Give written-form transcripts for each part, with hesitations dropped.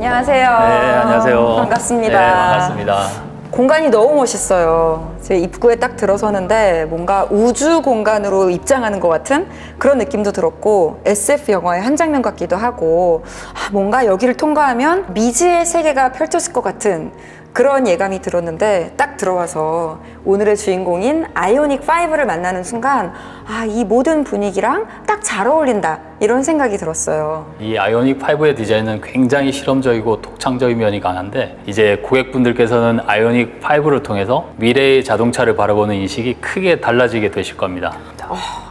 안녕하세요. 네, 안녕하세요. 반갑습니다. 네, 반갑습니다. 공간이 너무 멋있어요. 제 입구에 딱 들어서는데 뭔가 우주 공간으로 입장하는 것 같은 그런 느낌도 들었고 SF 영화의 한 장면 같기도 하고 뭔가 여기를 통과하면 미지의 세계가 펼쳐질 것 같은 그런 예감이 들었는데 딱 들어와서 오늘의 주인공인 아이오닉 5를 만나는 순간 이 모든 분위기랑 딱 잘 어울린다 이런 생각이 들었어요. 이 아이오닉 5의 디자인은 굉장히 실험적이고 독창적인 면이 강한데 이제 고객분들께서는 아이오닉 5를 통해서 미래의 자동차를 바라보는 인식이 크게 달라지게 되실 겁니다.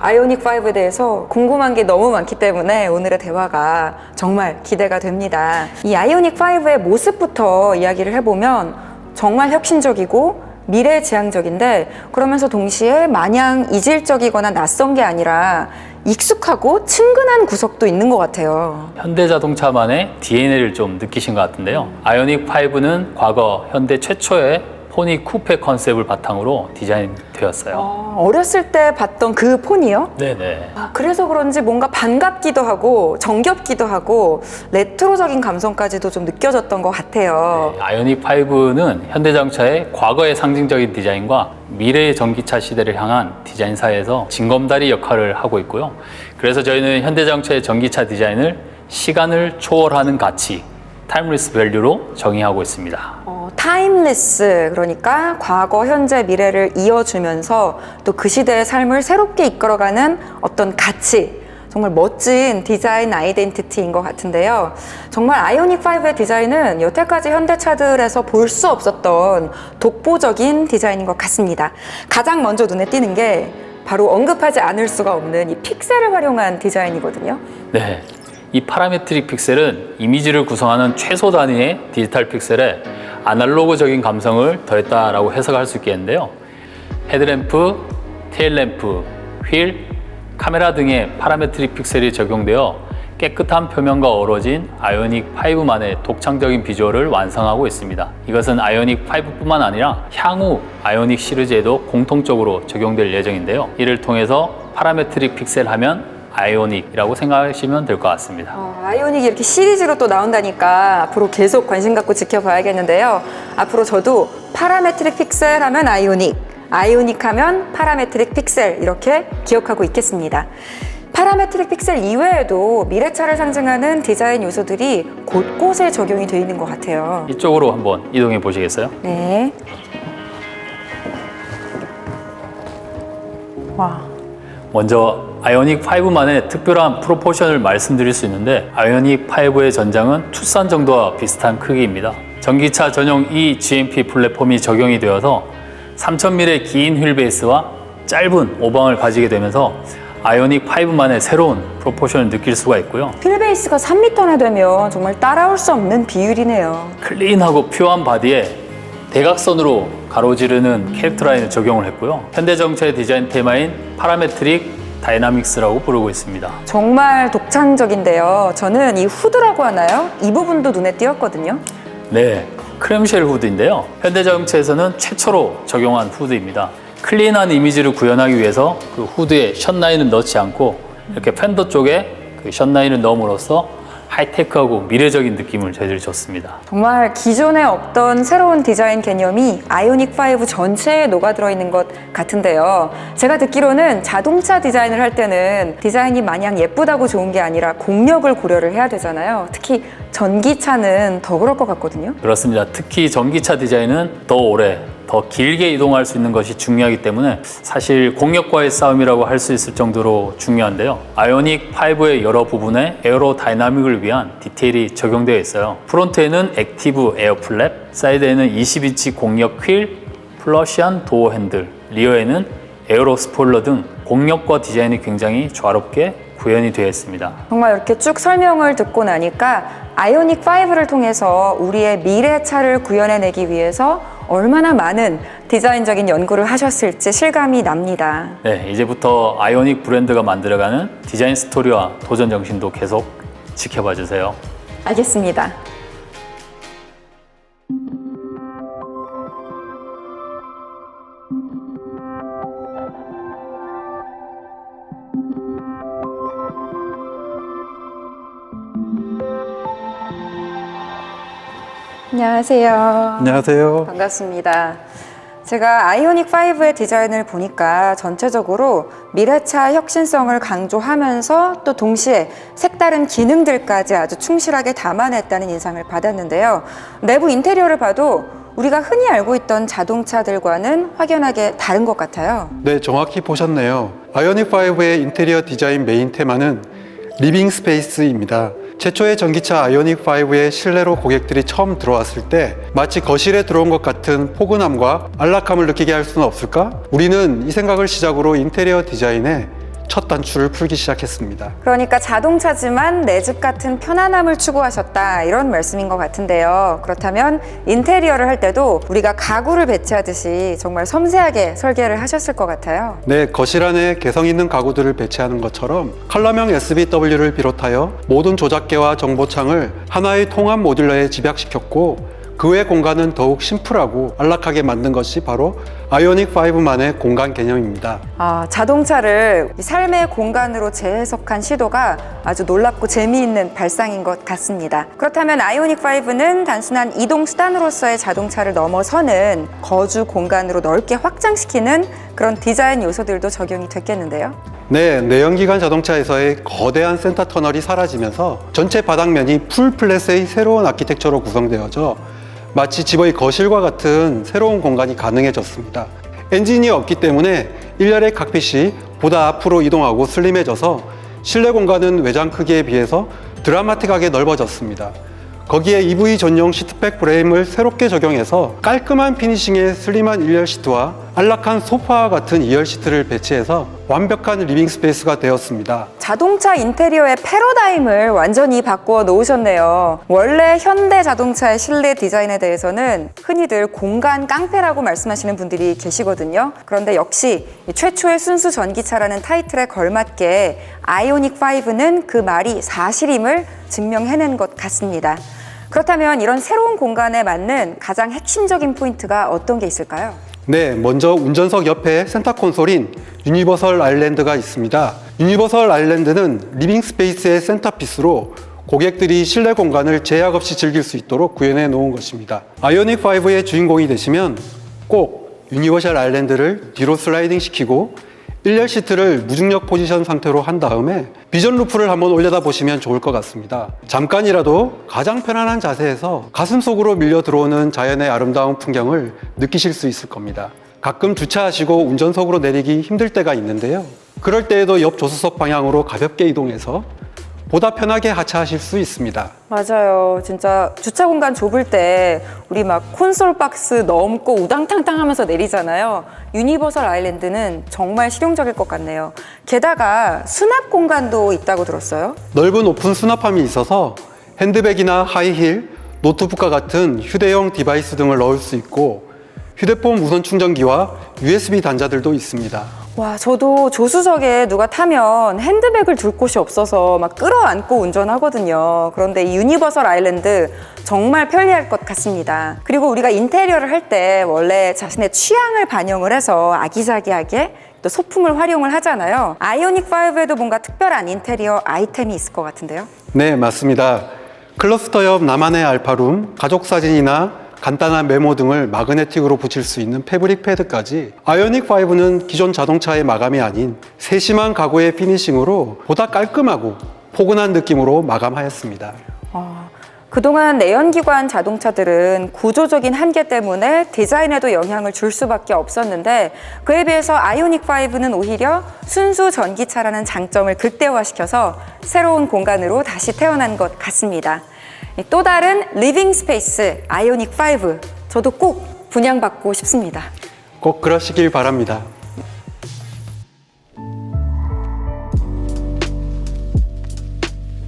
아이오닉 5에 대해서 궁금한 게 너무 많기 때문에 오늘의 대화가 정말 기대가 됩니다. 이 아이오닉 5의 모습부터 이야기를 해보면 정말 혁신적이고 미래지향적인데 그러면서 동시에 마냥 이질적이거나 낯선 게 아니라 익숙하고 친근한 구석도 있는 것 같아요. 현대자동차만의 DNA를 좀 느끼신 것 같은데요. 아이오닉 5는 과거 현대 최초의 포니 쿠페 컨셉을 바탕으로 디자인되었어요. 어렸을 때 봤던 그 폰이요? 네네. 그래서 그런지 뭔가 반갑기도 하고 정겹기도 하고 레트로적인 감성까지도 좀 느껴졌던 것 같아요. 네, 아이오닉 5는 현대자동차의 과거의 상징적인 디자인과 미래의 전기차 시대를 향한 디자인사에서 징검다리 역할을 하고 있고요. 그래서 저희는 현대자동차의 전기차 디자인을 시간을 초월하는 가치, 타임리스 밸류로 정의하고 있습니다. 타임레스, 그러니까 과거, 현재, 미래를 이어주면서 또 그 시대의 삶을 새롭게 이끌어가는 어떤 가치, 정말 멋진 디자인 아이덴티티인 것 같은데요. 정말 아이오닉 5의 디자인은 여태까지 현대차들에서 볼 수 없었던 독보적인 디자인인 것 같습니다. 가장 먼저 눈에 띄는 게 바로 언급하지 않을 수가 없는 이 픽셀을 활용한 디자인이거든요. 네. 이 파라메트릭 픽셀은 이미지를 구성하는 최소 단위의 디지털 픽셀에 아날로그적인 감성을 더했다라고 해석할 수 있겠는데요. 헤드램프, 테일램프, 휠, 카메라 등의 파라메트릭 픽셀이 적용되어 깨끗한 표면과 어우러진 아이오닉 5만의 독창적인 비주얼을 완성하고 있습니다. 이것은 아이오닉 5뿐만 아니라 향후 아이오닉 시리즈에도 공통적으로 적용될 예정인데요. 이를 통해서 파라메트릭 픽셀 하면 아이오닉이라고 생각하시면 될 것 같습니다. 아이오닉이 이렇게 시리즈로 또 나온다니까 앞으로 계속 관심 갖고 지켜봐야겠는데요. 앞으로 저도 파라메트릭 픽셀 하면 아이오닉, 아이오닉 하면 파라메트릭 픽셀 이렇게 기억하고 있겠습니다. 파라메트릭 픽셀 이외에도 미래차를 상징하는 디자인 요소들이 곳곳에 적용이 되어 있는 것 같아요. 이쪽으로 한번 이동해 보시겠어요? 네. 와. 먼저 아이오닉 5만의 특별한 프로포션을 말씀드릴 수 있는데 아이오닉 5의 전장은 투싼 정도와 비슷한 크기입니다. 전기차 전용 eGMP 플랫폼이 적용이 되어서 3000mm의 긴 휠베이스와 짧은 오방을 가지게 되면서 아이오닉 5만의 새로운 프로포션을 느낄 수가 있고요. 휠베이스가 3m나 되면 정말 따라올 수 없는 비율이네요. 클린하고 퓨어한 바디에 대각선으로 가로지르는 캐릭터 라인을 적용을 했고요. 현대자동차의 디자인 테마인 파라메트릭 다이나믹스라고 부르고 있습니다. 정말 독창적인데요. 저는 이 후드라고 하나요? 이 부분도 눈에 띄었거든요. 네, 크렘쉘 후드인데요. 현대자동차에서는 최초로 적용한 후드입니다. 클린한 이미지를 구현하기 위해서 그 후드에 션라인을 넣지 않고 이렇게 팬더 쪽에 그 션라인을 넣음으로써 하이테크하고 미래적인 느낌을 저희들이 줬습니다. 정말 기존에 없던 새로운 디자인 개념이 아이오닉 5 전체에 녹아들어 있는 것 같은데요. 제가 듣기로는 자동차 디자인을 할 때는 디자인이 마냥 예쁘다고 좋은 게 아니라 공력을 고려를 해야 되잖아요. 특히 전기차는 더 그럴 것 같거든요. 그렇습니다. 특히 전기차 디자인은 더 오래, 더 길게 이동할 수 있는 것이 중요하기 때문에 사실 공력과의 싸움이라고 할 수 있을 정도로 중요한데요. 아이오닉 5의 여러 부분에 에어로 다이나믹을 위한 디테일이 적용되어 있어요. 프론트에는 액티브 에어 플랩, 사이드에는 20인치 공력 휠, 플러시한 도어 핸들, 리어에는 에어로 스포일러 등 공력과 디자인이 굉장히 조화롭게 구현이 되어 있습니다. 정말 이렇게 쭉 설명을 듣고 나니까 아이오닉 5를 통해서 우리의 미래차를 구현해내기 위해서 얼마나 많은 디자인적인 연구를 하셨을지 실감이 납니다. 네, 이제부터 아이오닉 브랜드가 만들어가는 디자인 스토리와 도전 정신도 계속 지켜봐 주세요. 알겠습니다. 안녕하세요. 안녕하세요. 반갑습니다. 제가 아이오닉5의 디자인을 보니까 전체적으로 미래차 혁신성을 강조하면서 또 동시에 색다른 기능들까지 아주 충실하게 담아냈다는 인상을 받았는데요. 내부 인테리어를 봐도 우리가 흔히 알고 있던 자동차들과는 확연하게 다른 것 같아요. 네, 정확히 보셨네요. 아이오닉5의 인테리어 디자인 메인 테마는 리빙 스페이스입니다. 최초의 전기차 아이오닉5의 실내로 고객들이 처음 들어왔을 때 마치 거실에 들어온 것 같은 포근함과 안락함을 느끼게 할 수는 없을까? 우리는 이 생각을 시작으로 인테리어 디자인에 첫 단추를 풀기 시작했습니다. 그러니까 자동차지만 내 집 같은 편안함을 추구하셨다, 이런 말씀인 것 같은데요. 그렇다면 인테리어를 할 때도 우리가 가구를 배치하듯이 정말 섬세하게 설계를 하셨을 것 같아요. 네, 거실 안에 개성 있는 가구들을 배치하는 것처럼 컬러명 SBW를 비롯하여 모든 조작계와 정보창을 하나의 통합 모듈러에 집약시켰고 그 외 공간은 더욱 심플하고 안락하게 만든 것이 바로 아이오닉5만의 공간 개념입니다. 자동차를 삶의 공간으로 재해석한 시도가 아주 놀랍고 재미있는 발상인 것 같습니다. 그렇다면 아이오닉5는 단순한 이동 수단으로서의 자동차를 넘어서는 거주 공간으로 넓게 확장시키는 그런 디자인 요소들도 적용이 됐겠는데요. 네, 내연기관 자동차에서의 거대한 센터 터널이 사라지면서 전체 바닥면이 풀 플랫의 새로운 아키텍처로 구성되어져 마치 집의 거실과 같은 새로운 공간이 가능해졌습니다. 엔진이 없기 때문에 일렬의 칵핏이 보다 앞으로 이동하고 슬림해져서 실내 공간은 외장 크기에 비해서 드라마틱하게 넓어졌습니다. 거기에 EV 전용 시트백 프레임을 새롭게 적용해서 깔끔한 피니싱의 슬림한 1열 시트와 안락한 소파와 같은 2열 시트를 배치해서 완벽한 리빙 스페이스가 되었습니다. 자동차 인테리어의 패러다임을 완전히 바꾸어 놓으셨네요. 원래 현대 자동차의 실내 디자인에 대해서는 흔히들 공간 깡패라고 말씀하시는 분들이 계시거든요. 그런데 역시 최초의 순수 전기차라는 타이틀에 걸맞게 아이오닉5는 그 말이 사실임을 증명해낸 것 같습니다. 그렇다면 이런 새로운 공간에 맞는 가장 핵심적인 포인트가 어떤 게 있을까요? 네, 먼저 운전석 옆에 센터 콘솔인 유니버설 아일랜드가 있습니다. 유니버설 아일랜드는 리빙 스페이스의 센터피스로 고객들이 실내 공간을 제약 없이 즐길 수 있도록 구현해 놓은 것입니다. 아이오닉5의 주인공이 되시면 꼭 유니버설 아일랜드를 뒤로 슬라이딩 시키고 1열 시트를 무중력 포지션 상태로 한 다음에 비전 루프를 한번 올려다 보시면 좋을 것 같습니다. 잠깐이라도 가장 편안한 자세에서 가슴 속으로 밀려 들어오는 자연의 아름다운 풍경을 느끼실 수 있을 겁니다. 가끔 주차하시고 운전석으로 내리기 힘들 때가 있는데요. 그럴 때에도 옆 조수석 방향으로 가볍게 이동해서 보다 편하게 하차하실 수 있습니다. 맞아요. 진짜 주차 공간 좁을 때 우리 막 콘솔 박스 넘고 우당탕탕 하면서 내리잖아요. 유니버설 아일랜드는 정말 실용적일 것 같네요. 게다가 수납 공간도 있다고 들었어요. 넓은 오픈 수납함이 있어서 핸드백이나 하이힐, 노트북과 같은 휴대용 디바이스 등을 넣을 수 있고 휴대폰 무선 충전기와 USB 단자들도 있습니다. 와, 저도 조수석에 누가 타면 핸드백을 둘 곳이 없어서 막 끌어안고 운전하거든요. 그런데 이 유니버설 아일랜드 정말 편리할 것 같습니다. 그리고 우리가 인테리어를 할 때 원래 자신의 취향을 반영을 해서 아기자기하게 또 소품을 활용을 하잖아요. 아이오닉5에도 뭔가 특별한 인테리어 아이템이 있을 것 같은데요. 네, 맞습니다. 클러스터 옆 나만의 알파룸, 가족 사진이나 간단한 메모 등을 마그네틱으로 붙일 수 있는 패브릭 패드까지 아이오닉5는 기존 자동차의 마감이 아닌 세심한 가구의 피니싱으로 보다 깔끔하고 포근한 느낌으로 마감하였습니다. 그동안 내연기관 자동차들은 구조적인 한계 때문에 디자인에도 영향을 줄 수밖에 없었는데 그에 비해서 아이오닉5는 오히려 순수 전기차라는 장점을 극대화시켜서 새로운 공간으로 다시 태어난 것 같습니다. 또 다른 리빙 스페이스 아이오닉5, 저도 꼭 분양받고 싶습니다. 꼭 그러시길 바랍니다.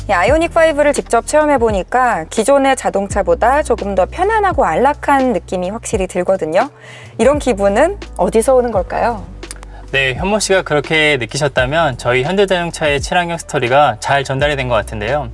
아이오닉5를 직접 체험해보니까 기존의 자동차보다 조금 더 편안하고 안락한 느낌이 확실히 들거든요. 이런 기분은 어디서 오는 걸까요? 네, 현모 씨가 그렇게 느끼셨다면 저희 현대자동차의 친환경 스토리가 잘 전달이 된 것 같은데요.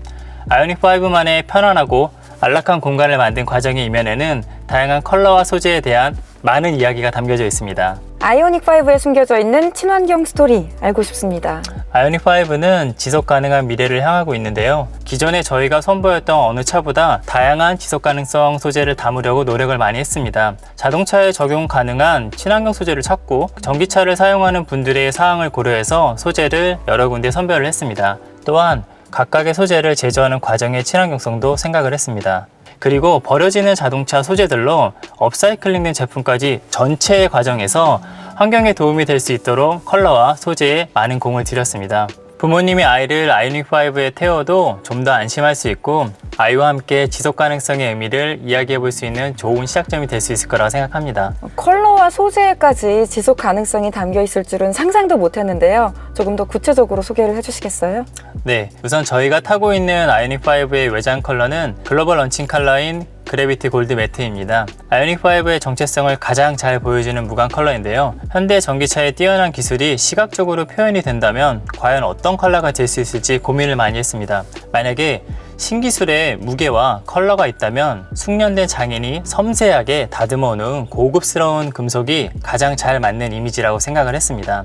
아이오닉5만의 편안하고 안락한 공간을 만든 과정의 이면에는 다양한 컬러와 소재에 대한 많은 이야기가 담겨져 있습니다. 아이오닉5에 숨겨져 있는 친환경 스토리 알고 싶습니다. 아이오닉 5는 지속 가능한 미래를 향하고 있는데요. 기존에 저희가 선보였던 어느 차보다 다양한 지속 가능성 소재를 담으려고 노력을 많이 했습니다. 자동차에 적용 가능한 친환경 소재를 찾고 전기차를 사용하는 분들의 사항을 고려해서 소재를 여러 군데 선별을 했습니다. 또한 각각의 소재를 제조하는 과정의 친환경성도 생각을 했습니다. 그리고 버려지는 자동차 소재들로 업사이클링된 제품까지 전체 과정에서 환경에 도움이 될 수 있도록 컬러와 소재에 많은 공을 들였습니다. 부모님이 아이를 아이오닉 5에 태워도 좀 더 안심할 수 있고 아이와 함께 지속 가능성의 의미를 이야기해 볼 수 있는 좋은 시작점이 될 수 있을 거라고 생각합니다. 컬러와 소재까지 지속 가능성이 담겨 있을 줄은 상상도 못했는데요. 조금 더 구체적으로 소개를 해주시겠어요? 네, 우선 저희가 타고 있는 아이오닉 5의 외장 컬러는 글로벌 런칭 컬러인 그래비티 골드 매트입니다. 아이오닉 5의 정체성을 가장 잘 보여주는 무광 컬러인데요. 현대 전기차의 뛰어난 기술이 시각적으로 표현이 된다면 과연 어떤 컬러가 될 수 있을지 고민을 많이 했습니다. 만약에 신기술의 무게와 컬러가 있다면 숙련된 장인이 섬세하게 다듬어 놓은 고급스러운 금속이 가장 잘 맞는 이미지라고 생각을 했습니다.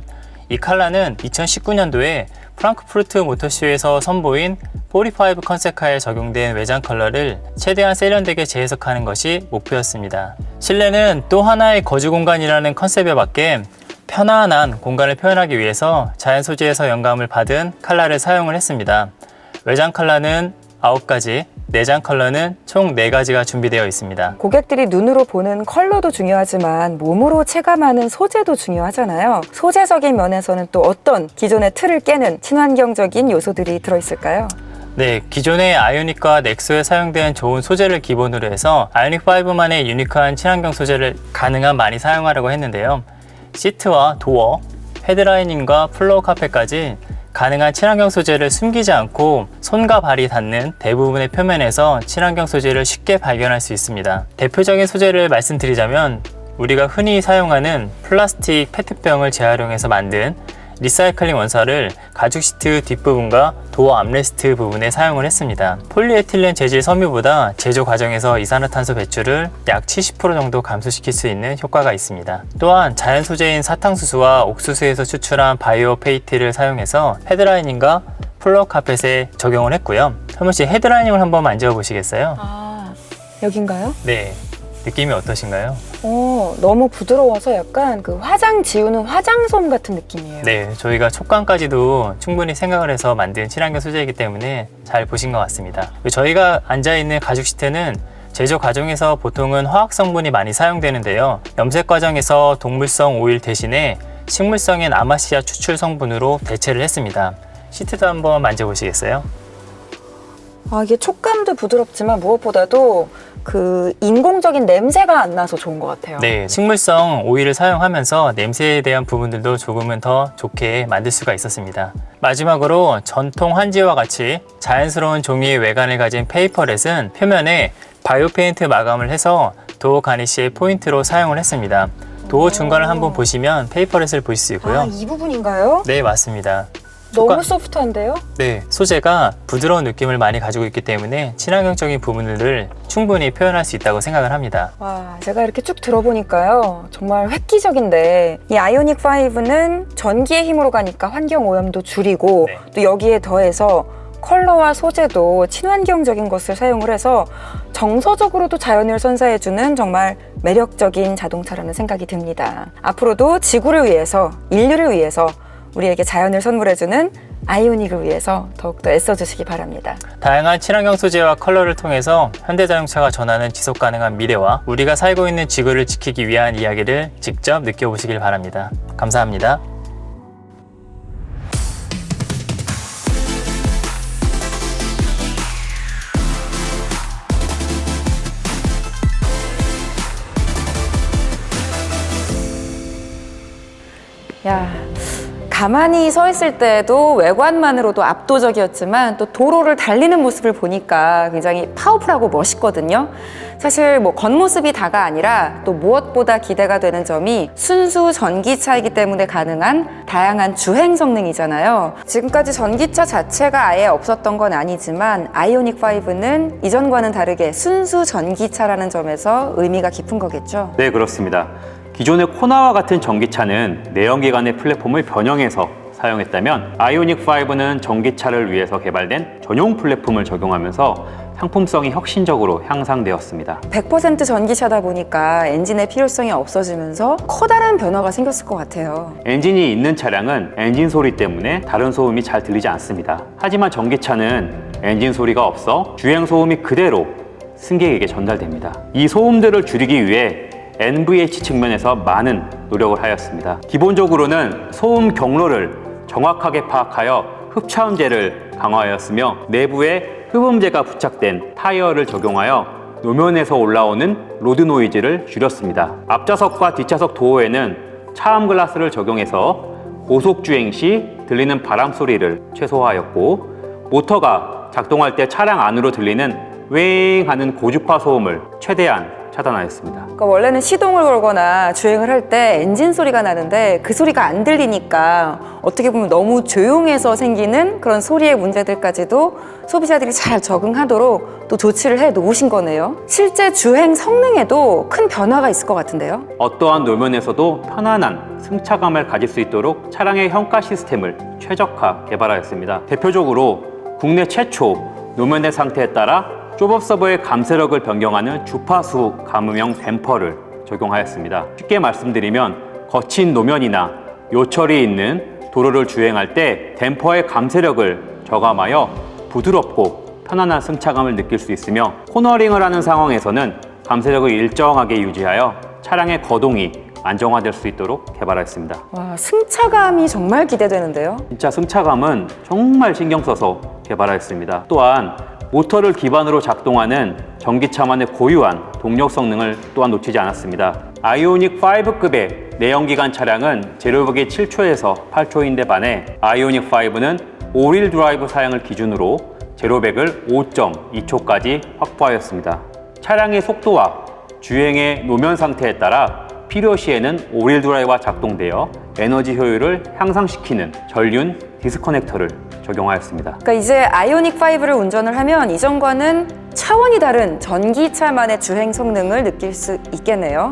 이 컬러는 2019년도에 프랑크푸르트 모터쇼에서 선보인 45 컨셉카에 적용된 외장 컬러를 최대한 세련되게 재해석하는 것이 목표였습니다. 실내는 또 하나의 거주 공간이라는 컨셉에 맞게 편안한 공간을 표현하기 위해서 자연 소재에서 영감을 받은 컬러를 사용을 했습니다. 외장 컬러는 9가지, 내장 컬러는 총 4가지가 준비되어 있습니다. 고객들이 눈으로 보는 컬러도 중요하지만 몸으로 체감하는 소재도 중요하잖아요. 소재적인 면에서는 또 어떤 기존의 틀을 깨는 친환경적인 요소들이 들어있을까요? 네, 기존의 아이오닉과 넥소에 사용된 좋은 소재를 기본으로 해서 아이오닉 5만의 유니크한 친환경 소재를 가능한 많이 사용하려고 했는데요. 시트와 도어, 헤드라이닝과 플로어 카펫까지 가능한 친환경 소재를 숨기지 않고 손과 발이 닿는 대부분의 표면에서 친환경 소재를 쉽게 발견할 수 있습니다. 대표적인 소재를 말씀드리자면 우리가 흔히 사용하는 플라스틱 페트병을 재활용해서 만든 리사이클링 원사를 가죽 시트 뒷부분과 도어 암레스트 부분에 사용을 했습니다. 폴리에틸렌 재질 섬유보다 제조 과정에서 이산화탄소 배출을 약 70% 정도 감소시킬 수 있는 효과가 있습니다. 또한 자연 소재인 사탕수수와 옥수수에서 추출한 바이오 페이트를 사용해서 헤드라이닝과 플로어 카펫에 적용을 했고요. 현무 씨 헤드라이닝을 한번 만져보시겠어요? 아, 여긴가요? 네, 느낌이 어떠신가요? 너무 부드러워서 약간 그 화장 지우는 화장솜 같은 느낌이에요. 네, 저희가 촉감까지도 충분히 생각을 해서 만든 친환경 소재이기 때문에 잘 보신 것 같습니다. 저희가 앉아있는 가죽 시트는 제조 과정에서 보통은 화학 성분이 많이 사용되는데요. 염색 과정에서 동물성 오일 대신에 식물성인 아마시아 추출 성분으로 대체를 했습니다. 시트도 한번 만져보시겠어요? 이게 촉감도 부드럽지만 무엇보다도 그 인공적인 냄새가 안 나서 좋은 것 같아요. 네, 식물성 오일을 사용하면서 냄새에 대한 부분들도 조금은 더 좋게 만들 수가 있었습니다. 마지막으로 전통 한지와 같이 자연스러운 종이의 외관을 가진 페이퍼렛은 표면에 바이오 페인트 마감을 해서 도어 가니쉬의 포인트로 사용을 했습니다. 도어 중간을 한번 보시면 페이퍼렛을 보실 수 있고요. 이 부분인가요? 네, 맞습니다. 너무 소프트한데요? 네, 소재가 부드러운 느낌을 많이 가지고 있기 때문에 친환경적인 부분들을 충분히 표현할 수 있다고 생각을 합니다. 와, 제가 이렇게 쭉 들어보니까요. 정말 획기적인데 이 아이오닉 5는 전기의 힘으로 가니까 환경 오염도 줄이고 네. 또 여기에 더해서 컬러와 소재도 친환경적인 것을 사용을 해서 정서적으로도 자연을 선사해주는 정말 매력적인 자동차라는 생각이 듭니다. 앞으로도 지구를 위해서, 인류를 위해서 우리에게 자연을 선물해주는 아이오닉을 위해서 더욱더 애써주시기 바랍니다. 다양한 친환경 소재와 컬러를 통해서 현대자동차가 전하는 지속가능한 미래와 우리가 살고 있는 지구를 지키기 위한 이야기를 직접 느껴보시길 바랍니다. 감사합니다. 야, 가만히 서 있을 때도 외관만으로도 압도적이었지만 또 도로를 달리는 모습을 보니까 굉장히 파워풀하고 멋있거든요. 사실 뭐 겉모습이 다가 아니라 또 무엇보다 기대가 되는 점이 순수 전기차이기 때문에 가능한 다양한 주행 성능이잖아요. 지금까지 전기차 자체가 아예 없었던 건 아니지만 아이오닉 5는 이전과는 다르게 순수 전기차라는 점에서 의미가 깊은 거겠죠. 네, 그렇습니다. 기존의 코나와 같은 전기차는 내연기관의 플랫폼을 변형해서 사용했다면 아이오닉 5는 전기차를 위해서 개발된 전용 플랫폼을 적용하면서 상품성이 혁신적으로 향상되었습니다. 100% 전기차다 보니까 엔진의 필요성이 없어지면서 커다란 변화가 생겼을 것 같아요. 엔진이 있는 차량은 엔진 소리 때문에 다른 소음이 잘 들리지 않습니다. 하지만 전기차는 엔진 소리가 없어 주행 소음이 그대로 승객에게 전달됩니다. 이 소음들을 줄이기 위해 NVH 측면에서 많은 노력을 하였습니다. 기본적으로는 소음 경로를 정확하게 파악하여 흡차음제를 강화하였으며 내부에 흡음재가 부착된 타이어를 적용하여 노면에서 올라오는 로드 노이즈를 줄였습니다. 앞좌석과 뒷좌석 도어에는 차음 글라스를 적용해서 고속 주행 시 들리는 바람 소리를 최소화하였고 모터가 작동할 때 차량 안으로 들리는 웽 하는 고주파 소음을 최대한 차단하였습니다. 그러니까 원래는 시동을 걸거나 주행을 할 때 엔진 소리가 나는데 그 소리가 안 들리니까 어떻게 보면 너무 조용해서 생기는 그런 소리의 문제들까지도 소비자들이 잘 적응하도록 또 조치를 해 놓으신 거네요. 실제 주행 성능에도 큰 변화가 있을 것 같은데요. 어떠한 노면에서도 편안한 승차감을 가질 수 있도록 차량의 현가 시스템을 최적화 개발하였습니다. 대표적으로 국내 최초 노면의 상태에 따라 좁업 서버의 감쇄력을 변경하는 주파수 감음형 댐퍼를 적용하였습니다. 쉽게 말씀드리면 거친 노면이나 요철이 있는 도로를 주행할 때 댐퍼의 감쇄력을 저감하여 부드럽고 편안한 승차감을 느낄 수 있으며 코너링을 하는 상황에서는 감쇄력을 일정하게 유지하여 차량의 거동이 안정화될 수 있도록 개발하였습니다. 와, 승차감이 정말 기대되는데요. 진짜 승차감은 정말 신경 써서 개발하였습니다. 또한 모터를 기반으로 작동하는 전기차만의 고유한 동력 성능을 또한 놓치지 않았습니다. 아이오닉 5급의 내연기관 차량은 제로백이 7초에서 8초인데 반해 아이오닉 5는 5휠 드라이브 사양을 기준으로 제로백을 5.2초까지 확보하였습니다. 차량의 속도와 주행의 노면 상태에 따라 필요시에는 5휠 드라이브가 작동되어 에너지 효율을 향상시키는 전륜 디스커넥터를 적용하였습니다. 그러니까 이제 아이오닉 5를 운전을 하면 이전과는 차원이 다른 전기차만의 주행 성능을 느낄 수 있겠네요.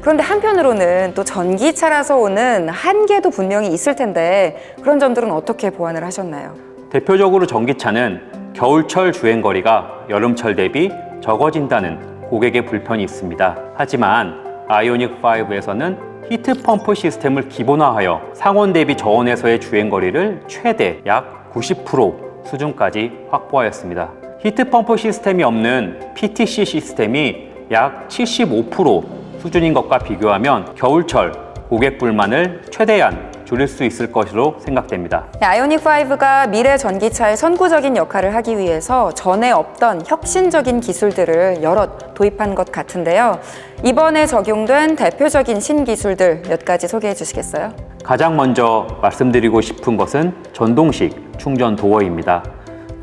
그런데 한편으로는 또 전기차라서 오는 한계도 분명히 있을 텐데 그런 점들은 어떻게 보완을 하셨나요? 대표적으로 전기차는 겨울철 주행거리가 여름철 대비 적어진다는 고객의 불편이 있습니다. 하지만 아이오닉 5에서는 히트펌프 시스템을 기본화하여 상온 대비 저온에서의 주행거리를 최대 약 90% 수준까지 확보하였습니다. 히트펌프 시스템이 없는 PTC 시스템이 약 75% 수준인 것과 비교하면 겨울철 고객 불만을 최대한 줄일 수 있을 것으로 생각됩니다. 아이오닉 5가 미래 전기차의 선구적인 역할을 하기 위해서 전에 없던 혁신적인 기술들을 여럿 도입한 것 같은데요. 이번에 적용된 대표적인 신기술들 몇 가지 소개해 주시겠어요? 가장 먼저 말씀드리고 싶은 것은 전동식 충전 도어입니다.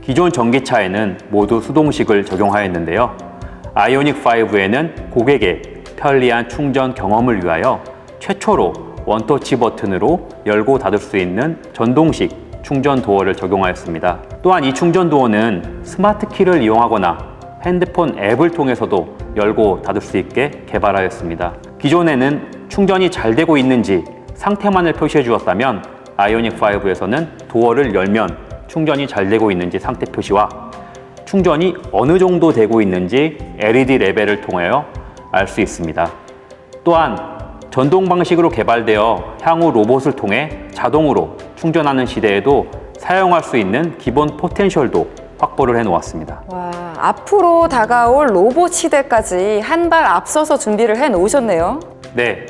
기존 전기차에는 모두 수동식을 적용하였는데요. 아이오닉 5에는 고객의 편리한 충전 경험을 위하여 최초로 원터치 버튼으로 열고 닫을 수 있는 전동식 충전 도어를 적용하였습니다. 또한 이 충전 도어는 스마트 키를 이용하거나 핸드폰 앱을 통해서도 열고 닫을 수 있게 개발하였습니다. 기존에는 충전이 잘 되고 있는지 상태만을 표시해 주었다면 아이오닉 5에서는 도어를 열면 충전이 잘 되고 있는지 상태 표시와 충전이 어느 정도 되고 있는지 LED 레벨을 통하여 알 수 있습니다. 또한 전동 방식으로 개발되어 향후 로봇을 통해 자동으로 충전하는 시대에도 사용할 수 있는 기본 포텐셜도 확보를 해 놓았습니다. 와, 앞으로 다가올 로봇 시대까지 한 발 앞서서 준비를 해 놓으셨네요. 네,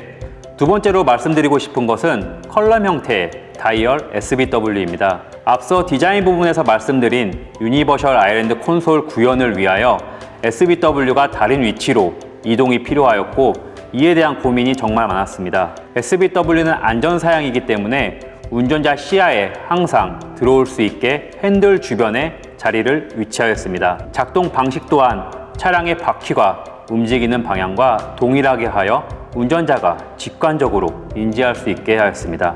두 번째로 말씀드리고 싶은 것은 컬럼 형태의 다이얼 SBW입니다. 앞서 디자인 부분에서 말씀드린 유니버셜 아일랜드 콘솔 구현을 위하여 SBW가 다른 위치로 이동이 필요하였고 이에 대한 고민이 정말 많았습니다. SBW는 안전 사양이기 때문에 운전자 시야에 항상 들어올 수 있게 핸들 주변에 자리를 위치하였습니다. 작동 방식 또한 차량의 바퀴가 움직이는 방향과 동일하게 하여 운전자가 직관적으로 인지할 수 있게 하였습니다.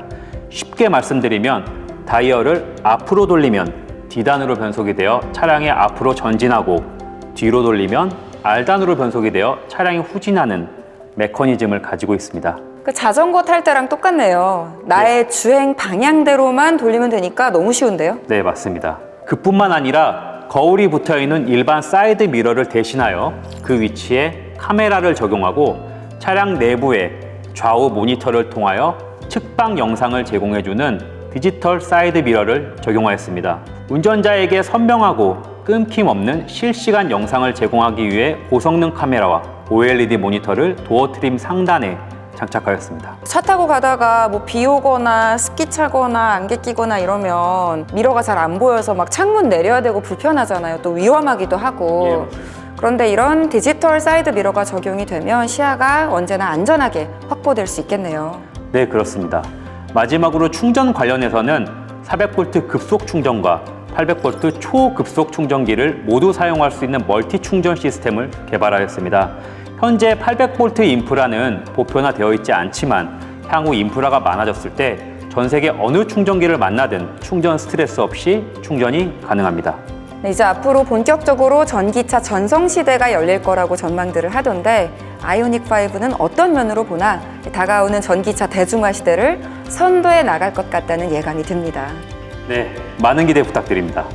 쉽게 말씀드리면 다이얼을 앞으로 돌리면 D단으로 변속이 되어 차량이 앞으로 전진하고 뒤로 돌리면 R단으로 변속이 되어 차량이 후진하는 메커니즘을 가지고 있습니다. 그 자전거 탈 때랑 똑같네요. 나의 주행 방향대로만 돌리면 되니까 너무 쉬운데요? 네, 맞습니다. 그뿐만 아니라 거울이 붙어 있는 일반 사이드 미러를 대신하여 그 위치에 카메라를 적용하고 차량 내부에 좌우 모니터를 통하여 측방 영상을 제공해주는 디지털 사이드 미러를 적용하였습니다. 운전자에게 선명하고 끊김없는 실시간 영상을 제공하기 위해 고성능 카메라와 OLED 모니터를 도어 트림 상단에 장착하였습니다. 차 타고 가다가 뭐 비 오거나 습기 차거나 안개 끼거나 이러면 미러가 잘 안 보여서 막 창문 내려야 되고 불편하잖아요. 또 위험하기도 하고. 그런데 이런 디지털 사이드 미러가 적용이 되면 시야가 언제나 안전하게 확보될 수 있겠네요. 네, 그렇습니다. 마지막으로 충전 관련해서는 400V 급속 충전과 800V 초급속 충전기를 모두 사용할 수 있는 멀티 충전 시스템을 개발하였습니다. 현재 800V 인프라는 보편화되어 있지 않지만 향후 인프라가 많아졌을 때 전 세계 어느 충전기를 만나든 충전 스트레스 없이 충전이 가능합니다. 네, 이제 앞으로 본격적으로 전기차 전성 시대가 열릴 거라고 전망들을 하던데 아이오닉5는 어떤 면으로 보나 다가오는 전기차 대중화 시대를 선도해 나갈 것 같다는 예감이 듭니다. 네, 많은 기대 부탁드립니다.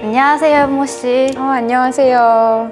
안녕하세요, 현모 씨. 안녕하세요.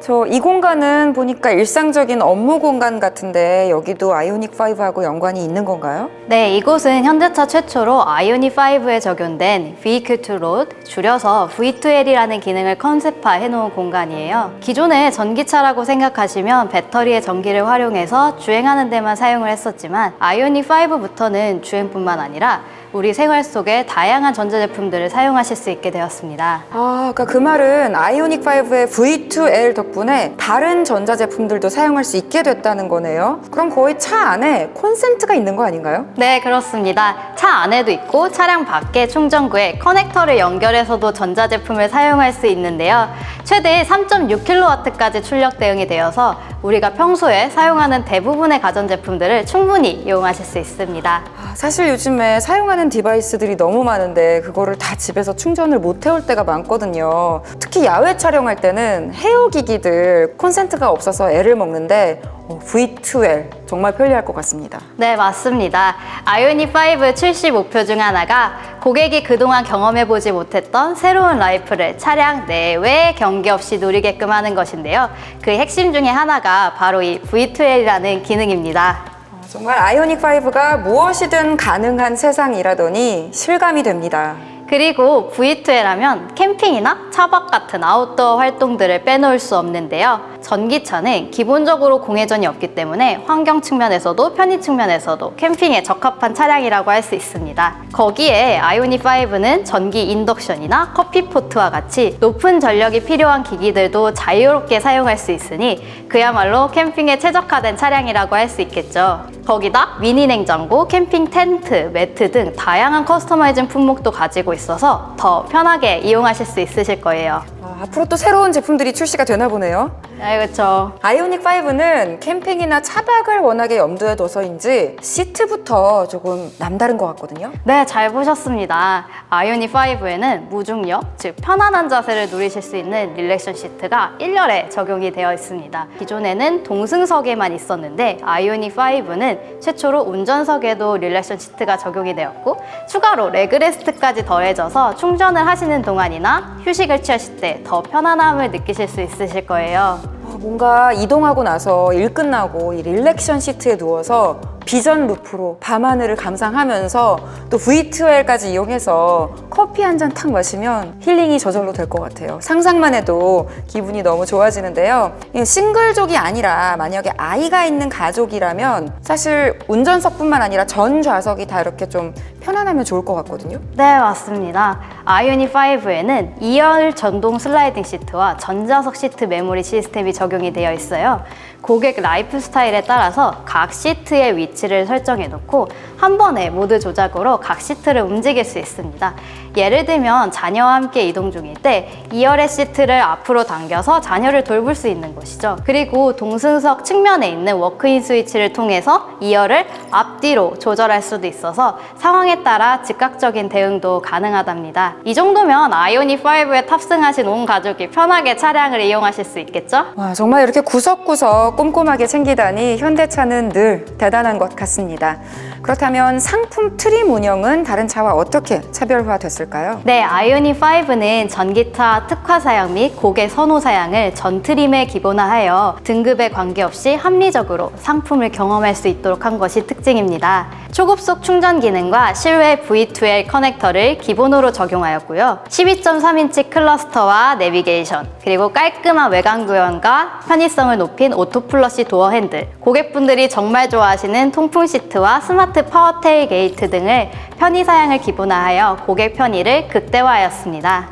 저 이 공간은 보니까 일상적인 업무 공간 같은데 여기도 아이오닉5하고 연관이 있는 건가요? 네, 이곳은 현대차 최초로 아이오닉5에 적용된 Vehicle to Load, 줄여서 V2L이라는 기능을 컨셉화해 놓은 공간이에요. 기존에 전기차라고 생각하시면 배터리의 전기를 활용해서 주행하는 데만 사용을 했었지만 아이오닉5부터는 주행뿐만 아니라 우리 생활 속에 다양한 전자제품들을 사용하실 수 있게 되었습니다. 그러니까 그 말은 아이오닉5의 V2L 덕분에 다른 전자제품들도 사용할 수 있게 됐다는 거네요. 그럼 거의 차 안에 콘센트가 있는 거 아닌가요? 네, 그렇습니다. 차 안에도 있고 차량 밖에 충전구에 커넥터를 연결해서도 전자제품을 사용할 수 있는데요. 최대 3.6kW까지 출력 대응이 되어서 우리가 평소에 사용하는 대부분의 가전제품들을 충분히 이용하실 수 있습니다. 사실 요즘에 사용하는 디바이스들이 너무 많은데 그거를 다 집에서 충전을 못 해올 때가 많거든요. 특히 야외 촬영할 때는 헤어기기들 콘센트가 없어서 애를 먹는데 V2L 정말 편리할 것 같습니다. 네, 맞습니다. 아이오닉5 출시 목표 중 하나가 고객이 그동안 경험해보지 못했던 새로운 라이프를 차량 내외 경계 없이 누리게끔 하는 것인데요. 그 핵심 중에 하나가 바로 이 V2L이라는 기능입니다. 정말 아이오닉5가 무엇이든 가능한 세상이라더니 실감이 됩니다. 그리고 V2L 하면 캠핑이나 차박 같은 아웃도어 활동들을 빼놓을 수 없는데요. 전기차는 기본적으로 공회전이 없기 때문에 환경 측면에서도 편의 측면에서도 캠핑에 적합한 차량이라고 할 수 있습니다. 거기에 아이오닉5는 전기 인덕션이나 커피포트와 같이 높은 전력이 필요한 기기들도 자유롭게 사용할 수 있으니 그야말로 캠핑에 최적화된 차량이라고 할 수 있겠죠. 거기다 미니 냉장고, 캠핑 텐트, 매트 등 다양한 커스터마이징 품목도 가지고 있어서 더 편하게 이용하실 수 있으실 거예요. 앞으로 또 새로운 제품들이 출시가 되나 보네요. 네, 그렇죠. 아이오닉5는 캠핑이나 차박을 워낙에 염두에 둬서인지 시트부터 조금 남다른 것 같거든요. 네, 잘 보셨습니다. 아이오닉5에는 무중력, 즉 편안한 자세를 누리실 수 있는 릴렉션 시트가 1열에 적용이 되어 있습니다. 기존에는 동승석에만 있었는데 아이오닉5는 최초로 운전석에도 릴렉션 시트가 적용이 되었고 추가로 레그레스트까지 더해져서 충전을 하시는 동안이나 휴식을 취하실 때 더 편안함을 느끼실 수 있으실 거예요. 뭔가 이동하고 나서 일 끝나고 이 릴렉션 시트에 누워서 비전 루프로 밤하늘을 감상하면서 또 V2L까지 이용해서 커피 한 잔 탁 마시면 힐링이 저절로 될 것 같아요. 상상만 해도 기분이 너무 좋아지는데요. 싱글족이 아니라 만약에 아이가 있는 가족이라면 사실 운전석뿐만 아니라 전 좌석이 다 이렇게 좀 편안하면 좋을 것 같거든요. 네, 맞습니다. 아이오닉 5에는 2열 전동 슬라이딩 시트와 전자석 시트 메모리 시스템이 적용이 되어 있어요. 고객 라이프 스타일에 따라서 각 시트의 위치를 설정해 놓고 한 번에 모드 조작으로 각 시트를 움직일 수 있습니다. 예를 들면 자녀와 함께 이동 중일 때 2열의 시트를 앞으로 당겨서 자녀를 돌볼 수 있는 것이죠. 그리고 동승석 측면에 있는 워크인 스위치를 통해서 2열을 앞뒤로 조절할 수도 있어서 상황에 따라 즉각적인 대응도 가능하답니다. 이 정도면 아이오닉 5에 탑승하신 온 가족이 편하게 차량을 이용하실 수 있겠죠? 와, 정말 이렇게 구석구석 꼼꼼하게 챙기다니 현대차는 늘 대단한 것 같습니다. 그렇다면 상품 트림 운영은 다른 차와 어떻게 차별화됐을까요? 네, 아이오닉 5는 전기차 특화 사양 및 고객 선호 사양을 전 트림에 기본화하여 등급에 관계없이 합리적으로 상품을 경험할 수 있도록 한 것이 특징입니다. 초급속 충전 기능과 실외 V2L 커넥터를 기본으로 적용하였고요. 12.3인치 클러스터와 내비게이션, 그리고 깔끔한 외관 구현과 편의성을 높인 오토 플러시 도어 핸들, 고객분들이 정말 좋아하시는 통풍 시트와 스마트 파워 테일 게이트 등을 편의 사양을 기본화하여 고객 편의를 극대화하였습니다.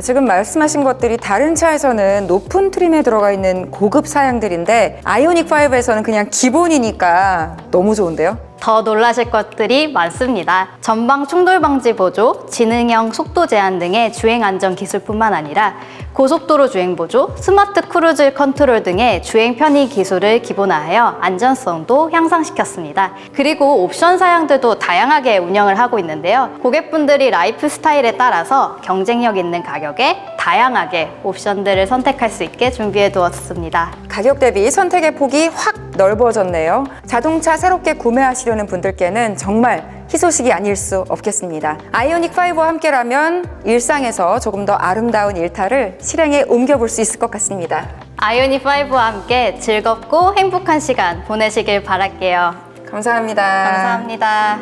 지금 말씀하신 것들이 다른 차에서는 높은 트림에 들어가 있는 고급 사양들인데 아이오닉 5에서는 그냥 기본이니까 너무 좋은데요? 더 놀라실 것들이 많습니다. 전방 충돌 방지 보조, 지능형 속도 제한 등의 주행 안전 기술뿐만 아니라 고속도로 주행 보조, 스마트 크루즈 컨트롤 등의 주행 편의 기술을 기본화하여 안전성도 향상시켰습니다. 그리고 옵션 사양들도 다양하게 운영을 하고 있는데요. 고객분들이 라이프 스타일에 따라서 경쟁력 있는 가격에 다양하게 옵션들을 선택할 수 있게 준비해 두었습니다. 가격 대비 선택의 폭이 확 넓어졌네요. 자동차 새롭게 구매하시려는 분들께는 정말 희소식이 아닐 수 없겠습니다. 아이오닉 5와 함께라면 일상에서 조금 더 아름다운 일탈을 실행에 옮겨볼 수 있을 것 같습니다. 아이오닉 5와 함께 즐겁고 행복한 시간 보내시길 바랄게요. 감사합니다. 감사합니다.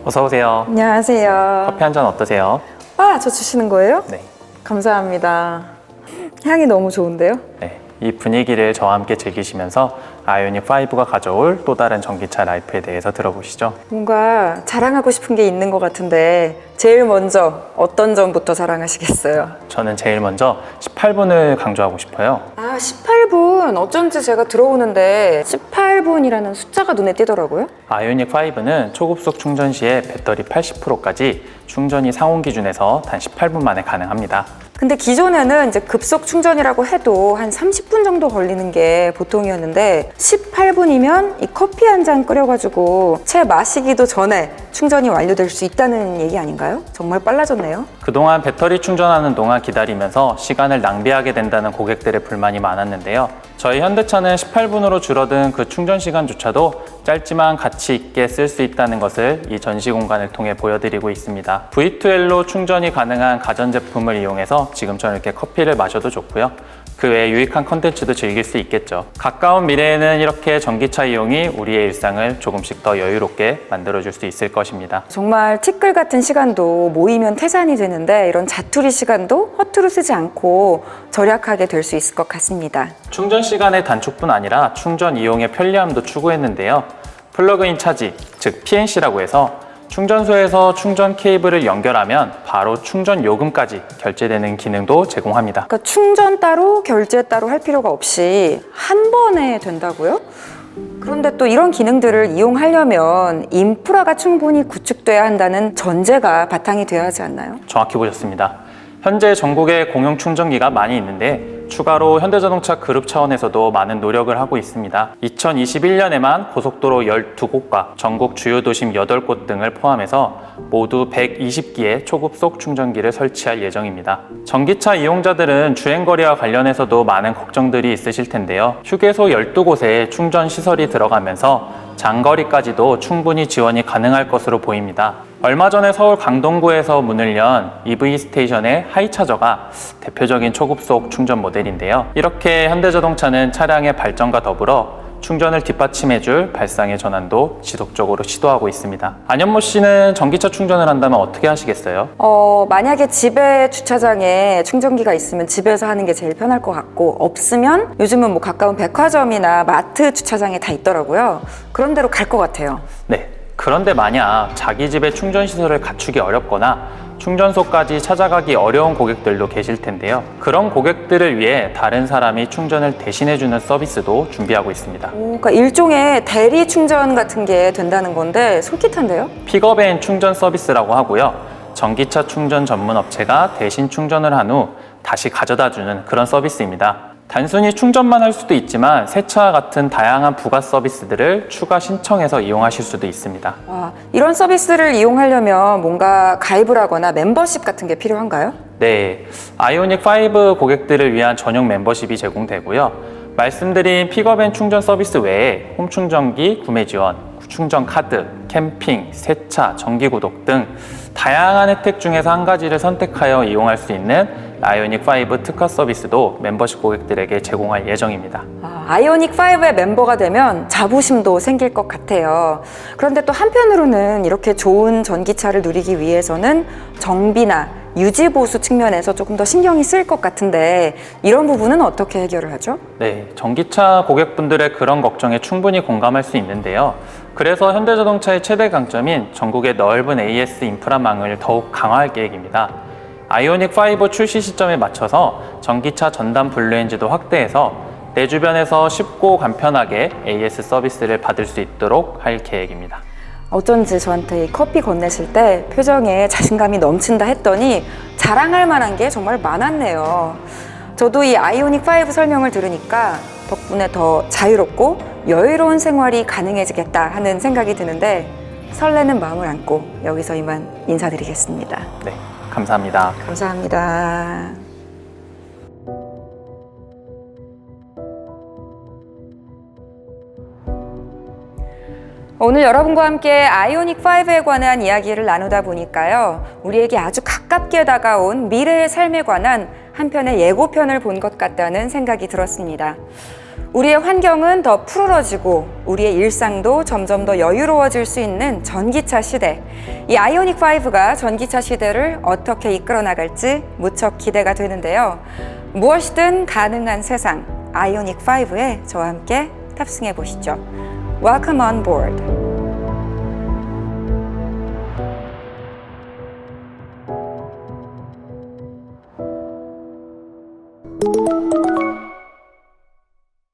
어서 오세요. 안녕하세요. 커피 한 잔 어떠세요? 저 주시는 거예요? 네. 감사합니다. 향이 너무 좋은데요? 네. 이 분위기를 저와 함께 즐기시면서 아이오닉 5가 가져올 또 다른 전기차 라이프에 대해서 들어보시죠. 뭔가 자랑하고 싶은 게 있는 것 같은데 제일 먼저 어떤 점부터 자랑하시겠어요? 저는 제일 먼저 18분을 강조하고 싶어요. 18분. 어쩐지 제가 들어오는데 18분이라는 숫자가 눈에 띄더라고요. 아이오닉 5는 초급속 충전 시에 배터리 80%까지 충전이 상온 기준에서 단 18분 만에 가능합니다. 근데 기존에는 이제 급속 충전이라고 해도 한 30분 정도 걸리는 게 보통이었는데 18분이면 이 커피 한 잔 끓여가지고 채 마시기도 전에 충전이 완료될 수 있다는 얘기 아닌가요? 정말 빨라졌네요. 그동안 배터리 충전하는 동안 기다리면서 시간을 낭비하게 된다는 고객들의 불만이 많았는데요. 저희 현대차는 18분으로 줄어든 그 충전 시간조차도 짧지만 가치 있게 쓸 수 있다는 것을 이 전시 공간을 통해 보여드리고 있습니다. V2L로 충전이 가능한 가전제품을 이용해서 지금처럼 이렇게 커피를 마셔도 좋고요. 그 외에 유익한 컨텐츠도 즐길 수 있겠죠. 가까운 미래에는 이렇게 전기차 이용이 우리의 일상을 조금씩 더 여유롭게 만들어줄 수 있을 것입니다. 정말 티끌 같은 시간도 모이면 태산이 되는데 이런 자투리 시간도 허투루 쓰지 않고 절약하게 될 수 있을 것 같습니다. 충전 시간의 단축뿐 아니라 충전 이용의 편리함도 추구했는데요. 플러그인 차지, 즉 PNC라고 해서 충전소에서 충전 케이블을 연결하면 바로 충전 요금까지 결제되는 기능도 제공합니다. 그러니까 충전 따로 결제 따로 할 필요가 없이 한 번에 된다고요? 그런데 또 이런 기능들을 이용하려면 인프라가 충분히 구축돼야 한다는 전제가 바탕이 돼야 하지 않나요? 정확히 보셨습니다. 현재 전국에 공용 충전기가 많이 있는데 추가로 현대자동차 그룹 차원에서도 많은 노력을 하고 있습니다. 2021년에만 고속도로 12곳과 전국 주요 도심 8곳 등을 포함해서 모두 120기의 초급속 충전기를 설치할 예정입니다. 전기차 이용자들은 주행거리와 관련해서도 많은 걱정들이 있으실 텐데요. 휴게소 12곳에 충전 시설이 들어가면서 장거리까지도 충분히 지원이 가능할 것으로 보입니다. 얼마 전에 서울 강동구에서 문을 연 EV 스테이션의 하이차저가 대표적인 초급속 충전 모델인데요. 이렇게 현대자동차는 차량의 발전과 더불어 충전을 뒷받침해줄 발상의 전환도 지속적으로 시도하고 있습니다. 안현모 씨는 전기차 충전을 한다면 어떻게 하시겠어요? 만약에 집에 주차장에 충전기가 있으면 집에서 하는 게 제일 편할 것 같고, 없으면 요즘은 뭐 가까운 백화점이나 마트 주차장에 다 있더라고요. 그런 데로 갈 것 같아요. 네. 그런데 만약 자기 집에 충전 시설을 갖추기 어렵거나 충전소까지 찾아가기 어려운 고객들도 계실 텐데요. 그런 고객들을 위해 다른 사람이 충전을 대신해주는 서비스도 준비하고 있습니다. 그러니까 일종의 대리 충전 같은 게 된다는 건데 솔깃한데요? 픽업앤 충전 서비스라고 하고요. 전기차 충전 전문 업체가 대신 충전을 한 후 다시 가져다주는 그런 서비스입니다. 단순히 충전만 할 수도 있지만 세차와 같은 다양한 부가 서비스들을 추가 신청해서 이용하실 수도 있습니다. 와, 이런 서비스를 이용하려면 뭔가 가입을 하거나 멤버십 같은 게 필요한가요? 네, 아이오닉5 고객들을 위한 전용 멤버십이 제공되고요. 말씀드린 픽업앤 충전 서비스 외에 홈충전기 구매 지원, 충전 카드, 캠핑, 세차, 정기구독 등 다양한 혜택 중에서 한 가지를 선택하여 이용할 수 있는 아이오닉5 특화 서비스도 멤버십 고객들에게 제공할 예정입니다. 아이오닉5의 멤버가 되면 자부심도 생길 것 같아요. 그런데 또 한편으로는 이렇게 좋은 전기차를 누리기 위해서는 정비나 유지 보수 측면에서 조금 더 신경이 쓰일 것 같은데 이런 부분은 어떻게 해결을 하죠? 네, 전기차 고객분들의 그런 걱정에 충분히 공감할 수 있는데요. 그래서 현대자동차의 최대 강점인 전국의 넓은 AS 인프라망을 더욱 강화할 계획입니다. 아이오닉5 출시 시점에 맞춰서 전기차 전담 블루엔진도 확대해서 내 주변에서 쉽고 간편하게 AS 서비스를 받을 수 있도록 할 계획입니다. 어쩐지 저한테 이 커피 건네실 때 표정에 자신감이 넘친다 했더니 자랑할 만한 게 정말 많았네요. 저도 이 아이오닉5 설명을 들으니까 덕분에 더 자유롭고 여유로운 생활이 가능해지겠다 하는 생각이 드는데 설레는 마음을 안고 여기서 이만 인사드리겠습니다. 네, 감사합니다. 감사합니다. 오늘 여러분과 함께 아이오닉5에 관한 이야기를 나누다 보니까요. 우리에게 아주 가깝게 다가온 미래의 삶에 관한 한편의 예고편을 본 것 같다는 생각이 들었습니다. 우리의 환경은 더 푸르러지고 우리의 일상도 점점 더 여유로워질 수 있는 전기차 시대. 이 아이오닉5가 전기차 시대를 어떻게 이끌어 나갈지 무척 기대가 되는데요. 무엇이든 가능한 세상, 아이오닉5에 저와 함께 탑승해 보시죠. Welcome on board.